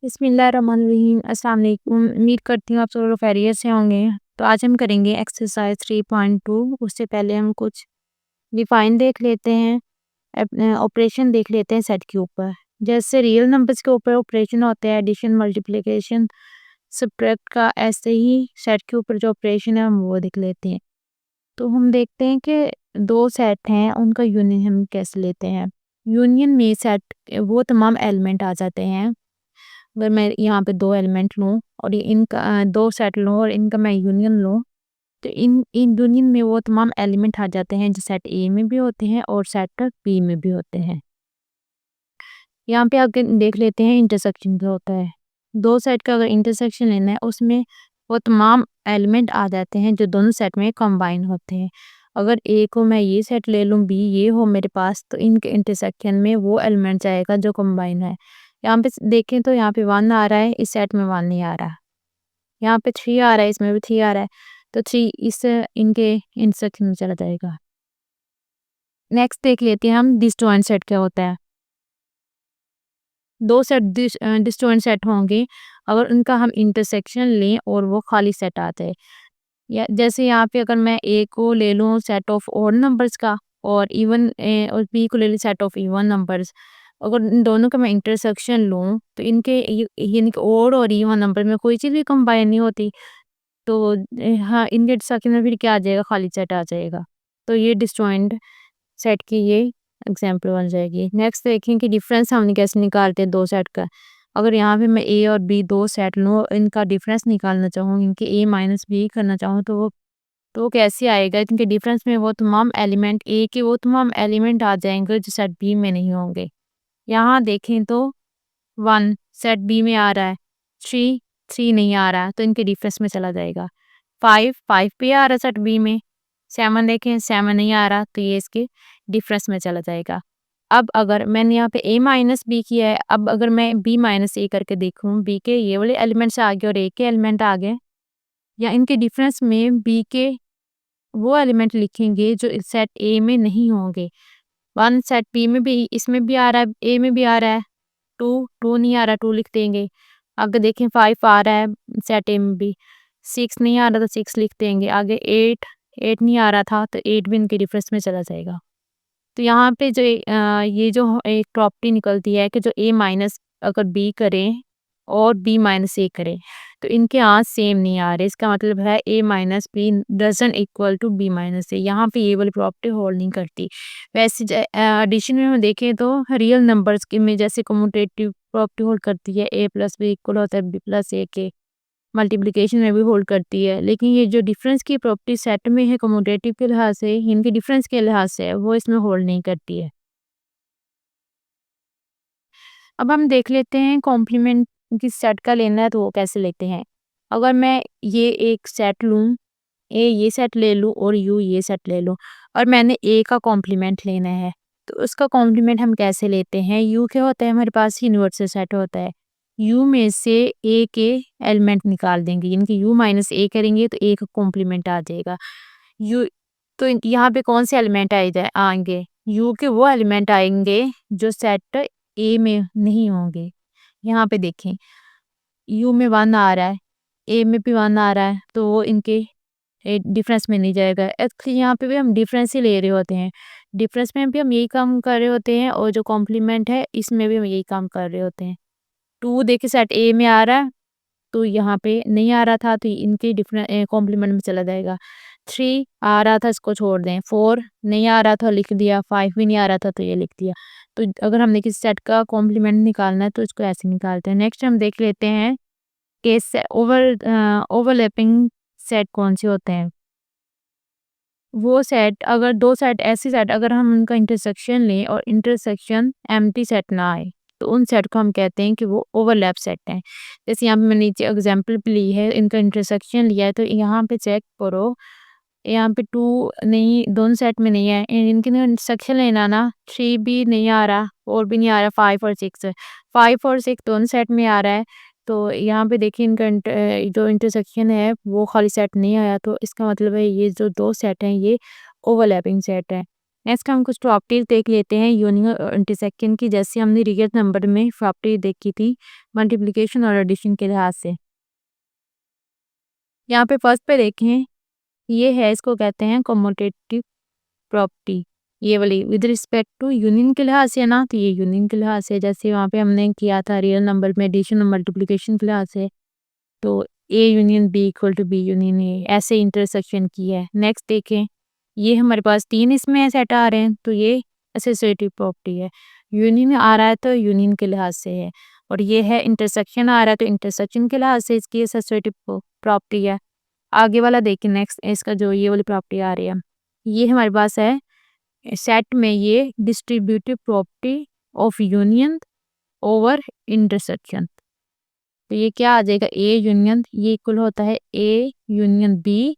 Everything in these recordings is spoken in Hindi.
बिस्मिल्लाहिर्रहमानिर्रहीम। अस्सलाम वालेकुम। उम्मीद करती हूँ आप सब लोग खैरियत से होंगे। तो आज हम करेंगे एक्सरसाइज 3.2। उससे पहले हम कुछ डिफाइन देख लेते हैं, ऑपरेशन देख लेते हैं सेट के ऊपर। जैसे रियल नंबर्स के ऊपर ऑपरेशन होते हैं एडिशन, मल्टीप्लिकेशन, सब्ट्रैक्ट का, ऐसे ही सेट के ऊपर जो ऑपरेशन है हम वो देख लेते हैं। तो हम देखते हैं कि दो सेट हैं, उनका यूनियन हम कैसे लेते हैं। यूनियन में सेट वो तमाम एलिमेंट आ जाते हैं। अगर मैं यहाँ पे दो एलिमेंट लूँ और ये इनका दो सेट लूँ और इनका मैं यूनियन लूँ, तो इन इन यूनियन में वो तमाम एलिमेंट आ जाते हैं जो सेट ए में भी होते हैं और सेट बी में भी होते हैं। यहाँ पे आगे देख लेते हैं इंटरसेक्शन क्या होता है। दो सेट का अगर इंटरसेक्शन लेना है उसमें वो तमाम एलिमेंट आ जाते हैं जो दोनों सेट में कंबाइन होते हैं। अगर ए को मैं ये सेट ले लूँ, बी ये हो मेरे पास, तो इनके इंटरसेक्शन में वो एलिमेंट जाएगा जो कंबाइन है। यहाँ पे देखें तो यहाँ पे 1 आ रहा है, इस सेट में 1 नहीं आ रहा। यहाँ पे 3 आ रहा है, इसमें भी 3 आ रहा है, तो 3 इस इनके इंटरसेक्शन में चला जाएगा। नेक्स्ट देख लेते हैं हम डिसजॉइंट सेट क्या होता है। दो सेट डिसजॉइंट सेट होंगे अगर उनका हम इंटरसेक्शन लें और वो खाली सेट आ जाए। या जैसे यहाँ पे अगर मैं ए को ले लूँ सेट ऑफ ऑड नंबर्स का और और बी को ले लूँ सेट ऑफ इवन नंबर्स, अगर इन दोनों का मैं इंटरसेक्शन लूँ तो इनके यानी कि ऑड और इवन नंबर में कोई चीज़ भी कंबाइन नहीं होती, तो हाँ इनके इंटरसेक्शन में फिर क्या आ जाएगा, खाली सेट आ जाएगा। तो ये डिसजॉइंट सेट की ये एग्जाम्पल बन जाएगी। नेक्स्ट देखें कि डिफरेंस हम कैसे निकालते हैं दो सेट का। अगर यहाँ पे मैं ए और बी दो सेट लूँ, इनका डिफरेंस निकालना चाहूँ, इनके ए माइनस बी करना चाहूँ, तो कैसे आएगा। इनके डिफरेंस में वो तमाम एलिमेंट ए के वो तमाम एलिमेंट आ जाएंगे जो सेट बी में नहीं होंगे। यहाँ देखें तो 1 सेट बी में आ रहा है, 3 नहीं आ रहा, तो इनके डिफरेंस में चला जाएगा। 5 पे आ रहा है सेट बी में। 7 देखें, 7 नहीं आ रहा, तो ये इसके डिफरेंस में चला जाएगा। अब अगर मैंने यहाँ पे a माइनस बी किया है, अब अगर मैं b माइनस ए करके देखूँ, b के ये वाले एलिमेंट्स आ गए और a के एलिमेंट आ गए, या इनके डिफरेंस में b के वो एलिमेंट लिखेंगे जो इस सेट a में नहीं होंगे। 1 सेट b में भी, इसमें भी आ रहा है, a में भी आ रहा है। 2 नहीं आ रहा, 2 लिख देंगे। आगे देखें 5 आ रहा है सेट ए में भी। 6 नहीं आ रहा, तो 6 लिख देंगे। आगे 8 नहीं आ रहा था, तो 8 भी इनके डिफरेंस में चला जाएगा। तो यहाँ पे जो ये जो एक प्रॉपर्टी निकलती है कि जो a माइनस अगर b करें और b माइनस ए करें, तो इनके यहाँ सेम नहीं आ रहे। इसका मतलब है a minus B doesn't equal to b minus A. यहाँ पे ये वाली प्रॉपर्टी होल्ड नहीं करती। वैसे एडिशन में हम देखें तो रियल नंबर्स के में जैसे कम्यूटेटिव प्रॉपर्टी होल्ड करती है, a प्लस बी इक्वल होता है b प्लस ए के। मल्टीप्लिकेशन में भी होल्ड करती है, लेकिन ये जो डिफरेंस की प्रॉपर्टी सेट में है कम्यूटेटिव के लिहाज से, इनके डिफरेंस के लिहाज से वो इसमें होल्ड नहीं करती है। अब हम देख लेते हैं कॉम्प्लीमेंट किस सेट का लेना है तो वो कैसे लेते हैं। अगर मैं ये एक सेट लूँ, ए ये सेट ले लूँ और यू ये सेट ले लूँ, और मैंने ए का कॉम्प्लीमेंट लेना है, तो उसका कॉम्प्लीमेंट हम कैसे लेते हैं। यू क्या होता है, हमारे पास यूनिवर्सल सेट होता है। यू में से ए के एलिमेंट निकाल देंगे, यानी कि यू माइनस ए करेंगे तो ए का कॉम्प्लीमेंट आ जाएगा। यू तो यहाँ पे कौन से एलिमेंट आएंगे, यू के वो एलिमेंट आएंगे जो सेट ए में नहीं होंगे। यहाँ पे देखें यू में 1 आ रहा है, ए में भी 1 आ रहा है, तो वो इनके डिफरेंस में नहीं जाएगा। एक्चुअली यहाँ पे भी हम डिफरेंस ही ले रहे होते हैं, डिफरेंस में भी हम यही काम कर रहे होते हैं और जो कॉम्प्लीमेंट है इसमें भी हम यही काम कर रहे होते हैं। 2 देखिए सेट ए में आ रहा है, तो यहाँ पे नहीं आ रहा था, तो इनके डिफरेंट कॉम्प्लीमेंट में चला जाएगा। 3 आ रहा था, इसको छोड़ दें। 4 नहीं आ रहा था, लिख दिया। 5 भी नहीं आ रहा था, तो ये लिख दिया। तो अगर हमने किसी सेट का कॉम्प्लीमेंट निकालना है तो इसको ऐसे निकालते हैं। नेक्स्ट हम देख लेते हैं कि ओवरलैपिंग सेट कौन से होते हैं। वो सेट अगर दो सेट ऐसे सेट अगर हम उनका इंटरसेक्शन लें और इंटरसेक्शन एम्प्टी सेट ना आए, तो उन सेट को हम कहते हैं कि वो ओवरलैप सेट हैं। जैसे यहाँ पे मैंने नीचे एग्जांपल भी ली है, इनका इंटरसेक्शन लिया है, तो यहाँ पे चेक करो, यहाँ पे 2 नहीं, दोनों सेट में नहीं है। इनके इंटरसेक्शन लेना ना, 3 भी नहीं आ रहा, 4 भी नहीं आ रहा, 5 और 6 5 और 6 दोनों सेट में आ रहा है। तो यहाँ पे देखिए इनका जो इंटरसेक्शन है वो खाली सेट नहीं आया, तो इसका मतलब है ये जो दो सेट हैं ये ओवरलैपिंग सेट है। नेक्स्ट हम कुछ प्रॉपर्टीज देख लेते हैं यूनियन और इंटरसेक्शन की, जैसे हमने रियल नंबर में प्रॉपर्टी देखी थी मल्टीप्लिकेशन और एडिशन के लिहाज से। यहाँ पे फर्स्ट पे देखें, ये है, इसको कहते हैं कम्यूटेटिव प्रॉपर्टी। ये वाली विद रिस्पेक्ट टू यूनियन के लिहाज से है ना, तो ये यूनियन के लिहाज से, जैसे वहाँ पे हमने किया था रियल नंबर में एडिशन और मल्टीप्लिकेशन के लिहाज से, तो A union B equal to B union A, ऐसे इंटरसेक्शन की है। नेक्स्ट देखें, ये हमारे पास 3 इसमें सेट आ रहे हैं, तो ये एसोसिएटिव प्रॉपर्टी है। यूनियन आ रहा है तो यूनियन के लिहाज से है, और ये है इंटरसेक्शन आ रहा है तो इंटरसेक्शन के लिहाज से इसकी एसोसिएटिव प्रॉपर्टी है। आगे वाला देखिए, नेक्स्ट इसका जो ये वाली प्रॉपर्टी आ रही है, ये हमारे पास है सेट में ये distributive property of union over intersection. तो ये क्या आ जाएगा, ए यूनियन, ये इक्वल होता है ए यूनियन बी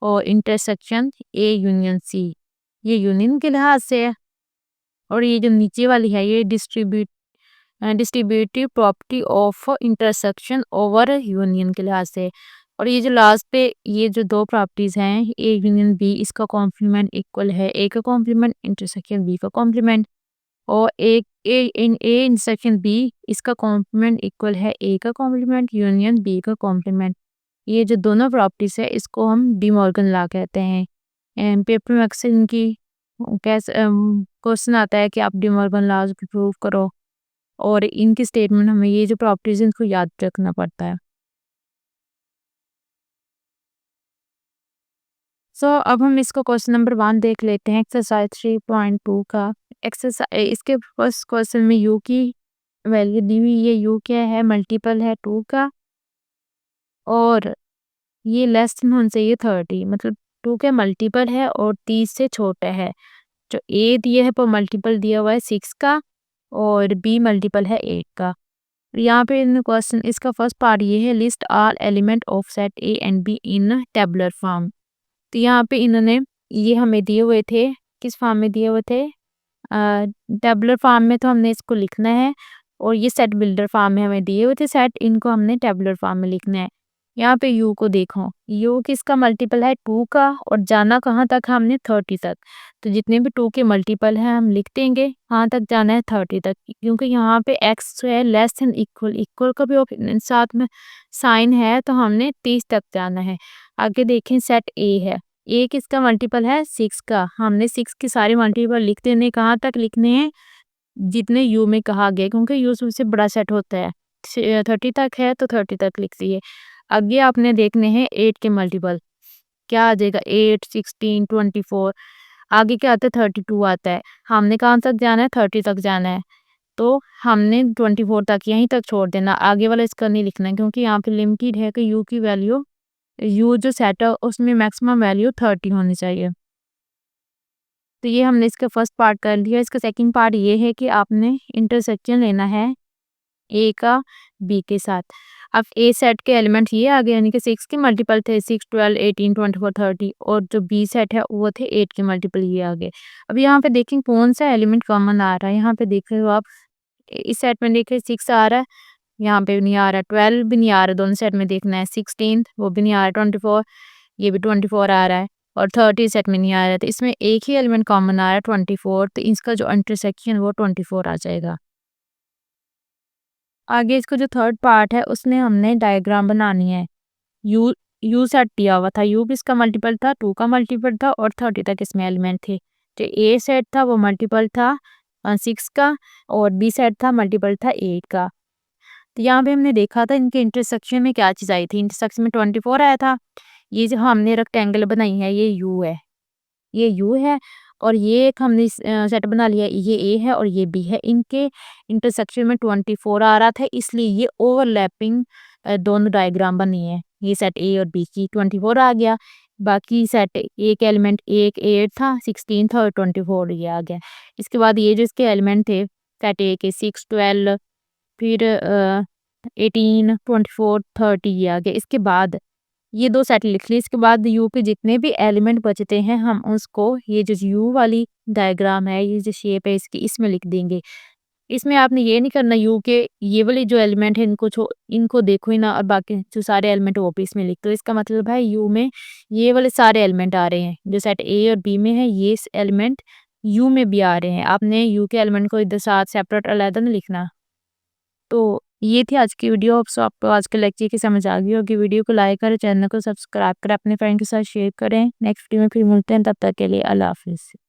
और इंटरसेक्शन ए यूनियन सी, ये यूनियन के लिहाज से है। और ये जो नीचे वाली है ये distributive property of intersection over union के लिहाज से। और ये जो लास्ट पे ये जो दो प्रॉपर्टीज हैं ए यूनियन बी, इसका कॉम्प्लीमेंट इक्वल है ए का कॉम्प्लीमेंट इंटरसेक्शन बी का कॉम्प्लीमेंट, और एक ए इंटरसेक्शन बी, इसका कॉम्प्लीमेंट इक्वल है ए का कॉम्प्लीमेंट यूनियन बी का कॉम्प्लीमेंट। ये जो दोनों प्रॉपर्टीज है इसको हम डी मॉर्गन लॉ कहते हैं। पेपर में अक्सर इनकी कैसे क्वेश्चन आता है कि आप डी मॉर्गन लॉज को प्रूव करो, और इनकी स्टेटमेंट हमें ये जो प्रॉपर्टीज इनको याद रखना पड़ता है। अब हम इसको क्वेश्चन नंबर 1 देख लेते हैं, एक्सरसाइज 3.2 का। एक्सरसाइज इसके फर्स्ट क्वेश्चन में यू की वैल्यू दी हुई है, यू क्या है, मल्टीपल है 2 का, और ये लेस देन होना चाहिए 30, मतलब 2 के मल्टीपल है और 30 से छोटा है। जो ए दिया है पर मल्टीपल दिया हुआ है 6 का, और बी मल्टीपल है 8 का। यहाँ पे इन क्वेश्चन इसका फर्स्ट पार्ट ये है, list all element of set A and be in tabular form. तो यहाँ पे इन्होंने ये हमें दिए हुए थे, किस फॉर्म में दिए हुए थे, टेबुलर फॉर्म में, तो हमने इसको लिखना है, और ये सेट बिल्डर फॉर्म में हमें दिए हुए थे सेट, इनको हमने टेबुलर फॉर्म में लिखना है। यहाँ पे यू को देखो, यू किसका मल्टीपल है 2 का, और जाना कहाँ तक, हमने 30 तक। तो जितने भी 2 के मल्टीपल हैं हम लिख देंगे, कहाँ तक जाना है 30 तक, क्योंकि यहाँ पे एक्स जो है लेस देन इक्वल, इक्वल का भी साथ में साइन है, तो हमने 30 तक जाना है। आगे देखें, सेट ए है, ए किसका मल्टीपल है 6 का, हमने 6 के सारे मल्टीपल लिख देने, कहाँ तक लिखने हैं, जितने यू में कहा गया, क्योंकि यू सबसे बड़ा सेट होता है, 30 तक है तो 30 तक लिख दिए। आगे आपने देखने हैं 8 के मल्टीपल, क्या आ जाएगा 8, 16, 24, आगे क्या आता है 32 आता है, हमने कहाँ तक जाना है 30 तक जाना है, तो हमने 24 तक यहीं तक छोड़ देना, आगे वाला इसका नहीं लिखना है, क्योंकि यहाँ पे लिमिटेड है कि यू की वैल्यू, यू जो सेट है उसमें मैक्सिमम वैल्यू 30 होनी चाहिए। तो ये हमने इसका फर्स्ट पार्ट कर लिया। इसका सेकंड पार्ट ये है कि आपने इंटरसेक्शन लेना है ए का बी के साथ। अब ए सेट के एलिमेंट ये आ गए, यानी कि 6 के मल्टीपल थे 6, 12, 18, 24, 30, और जो बी सेट है वो थे 8 के मल्टीपल, ये आ गए। अब यहाँ पे देखें कौन सा एलिमेंट कॉमन आ रहा है, यहाँ पे देख रहे हो आप, इस सेट में देख रहे 6 आ रहा है, यहाँ पे भी नहीं आ रहा, 12 भी नहीं आ रहा, दोनों सेट में देखना है, 16 वो भी नहीं आ रहा, 24 ये भी 24 आ रहा है, और 30 सेट में नहीं आ रहा है, तो इसमें एक ही एलिमेंट कॉमन आ रहा है 24, तो इसका जो इंटरसेक्शन वो 24 आ जाएगा। आगे इसका जो थर्ड पार्ट है उसमें हमने डायग्राम बनानी है। यू यू सेट दिया हुआ था, यू किसका मल्टीपल था 2 का मल्टीपल था, और 30 तक इसमें एलिमेंट थे। जो ए सेट था वो मल्टीपल था 6 का, और बी सेट था मल्टीपल था 8 का। तो यहाँ पे हमने देखा था इनके इंटरसेक्शन में क्या चीज़ आई थी, इंटरसेक्शन में 24 आया था। ये जो हमने रेक्टेंगल बनाई है ये यू है, ये यू है, और ये एक हमने सेट बना लिया, ये ए है और ये बी है, इनके इंटरसेक्शन में 24 आ रहा था, इसलिए ये ओवरलैपिंग दोनों डायग्राम बनी है। ये सेट ए और बी की 24 आ गया, बाकी सेट एक एलिमेंट एक 8 था, 16 था, और 24 ये आ गया। इसके बाद ये जो इसके एलिमेंट थे सेट ए के 6, 12, फिर 18, 24, 30 ये आ गया। इसके बाद ये 2 सेट लिख लिए, इसके बाद यू के जितने भी एलिमेंट बचते हैं हम उसको, ये जो यू वाली डायग्राम है, ये जो शेप है इसकी, इसमें लिख देंगे। इसमें आपने ये नहीं करना यू के ये वाले जो एलिमेंट है इनको देखो ही ना, और बाकी जो सारे एलिमेंट वो भी इसमें लिख दो। इसका मतलब है यू में ये वाले सारे एलिमेंट आ रहे हैं, जो सेट ए और बी में है ये एलिमेंट यू में भी आ रहे हैं, आपने यू के एलिमेंट को इधर साथ सेपरेट अलग नहीं लिखना। तो ये थी आज की वीडियो। सो आपको आज के लेक्चर की समझ आ गई होगी। वीडियो को लाइक करें, चैनल को सब्सक्राइब करें, अपने फ्रेंड के साथ शेयर करें। नेक्स्ट वीडियो में फिर मिलते हैं, तब तक के लिए अल्लाह हाफिज़।